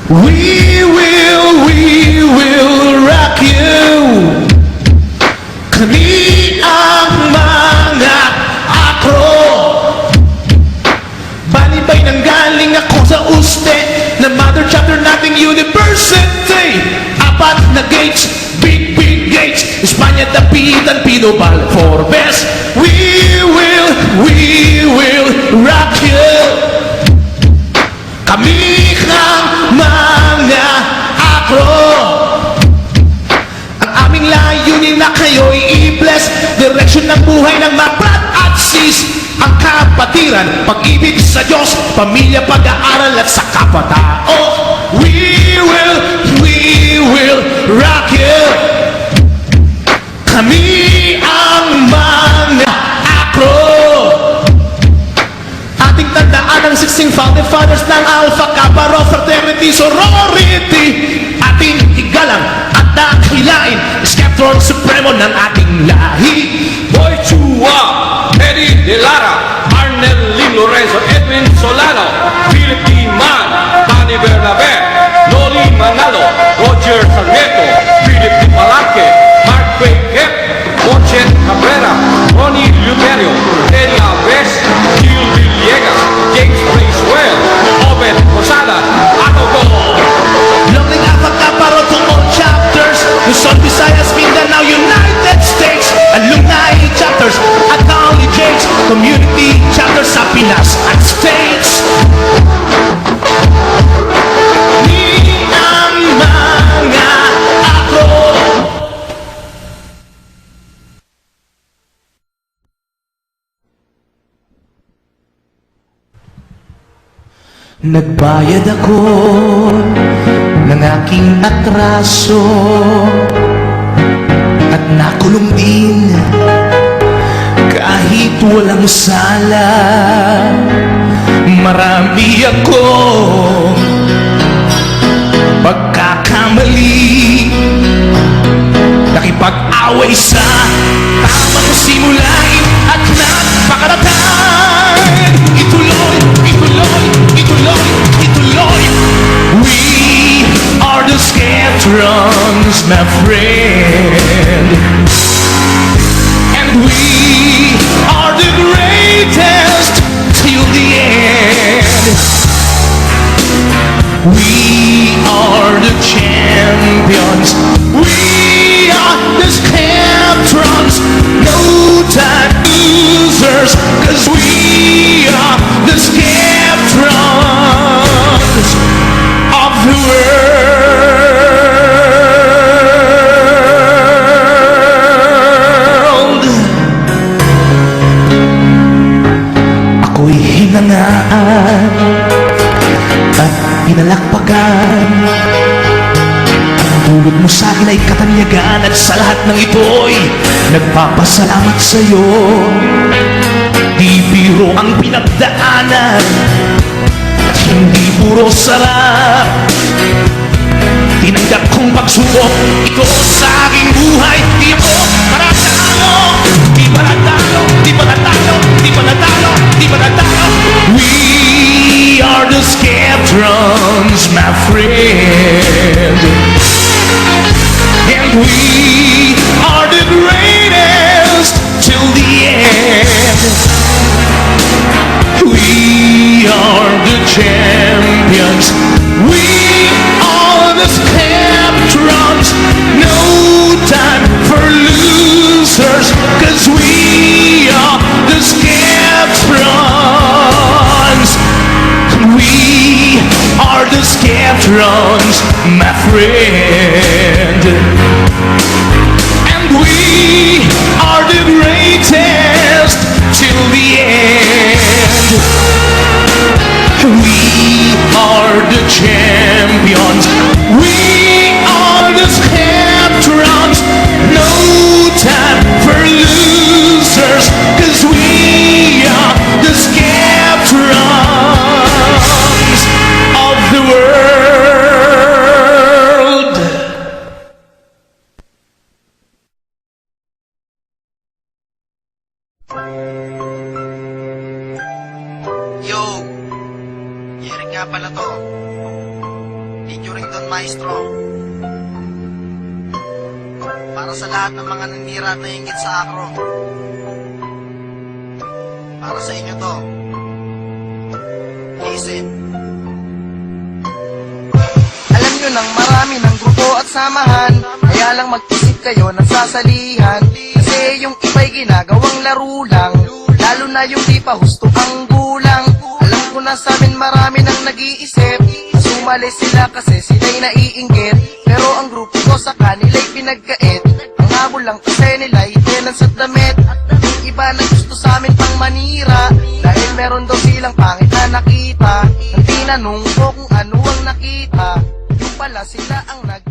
We will rock you. Kami ang mga akro. Balibay nang galing ako sa uste na mother chapter nating university. Apat na gates, big gates. Espanya, Dapitan, Pinobal, Forbes. We will rock you. Kami ang mga akro. Ang aming layunin na kayo'y i-bless. Direksyon ng buhay ng mga brat at sis. Ang kapatiran, pag-ibig sa Diyos, pamilya, pag-aaral at sa kapatao. We will rock you. Kami ang mga akro. Ating tandaan ang 16 founding fathers ng Alpha Kappa Rho Fraternity Sorority. Ating igalang at dakilain Skeptron Supremo ng ating lahi. Boy Chua, Eddie De Lara, Arnel Lim Lorenzo, Edwin Solano, Philip D. Man, Manny Bernabe, Noli Manalo, Roger Sarmiento, Philip Di Palarque, Mark Quakep, Mochen Cabrera, Ronnie Luterio, Teddy Alves, Gil Villegas, James Bracewell, Obed Posada, Atogo. Loving Alpha Kappa Rho to all chapters, Luzon, Visayas, Mindanao, United States, alumni chapters at colleges, community chapters sa Pinas at States. Ni ang mga akro. Nagbayad ako ng aking atraso at nakulong din kahit walang sala. Marami akong pagkakamali, nakipag-away sa tamang simulain at nagpakaratan. Ituloy. We are the Skeptrons, my friend, and we are the greatest till the end. We are the champions. We are the Skeptrons, no time losers, 'cause we are the Skeptrons of the world. Ako'y hinangaan at pinalakpakan. Ang dulot mo sa akin ay katanyagan, at sa lahat ng ito'y nagpapasalamat sa'yo. Di biro ang pinagdaanan at hindi puro sarap. Tinanggap kong pagsubok ito sa aking buhay. Di ako maratalo, di maratalo, di maratalo, di maratalo, di maratalo. We are the Skeptrons, my friend, and we are the greatest till the end. We are the champions. We are the Skeptrons. No time for losers, 'cause we are the Skeptrons. We are the Skeptrons, my friend, and we are the greatest till the end. We are the champions. We are the Skeptrons. No time for losers, 'cause we are the Skeptrons of the world. Yo! Yerik nga pala to. Video Don Maestro. Para sa lahat ng mga nanira at nainggit sa akro. Para sa inyo to. Listen. Alam nyo nang marami ng grupo at samahan, kaya lang mag-isip kayo ng sasalihan. Kasi yung iba'y ginagawang laro lang, lalo na yung di pa husto ang gulang. Alam ko na sa amin marami nang nag-iisip, sumali sila kasi sila'y naiinggit. Pero ang grupo ko sa kanila'y pinagkait, ang habol lang kasi nila'y tenants at damit. Yung iba na gusto sa amin pang manira, dahil meron daw silang pangit na nakita. Ang tinanong ko kung ano ang nakita, yung pala sila ang nag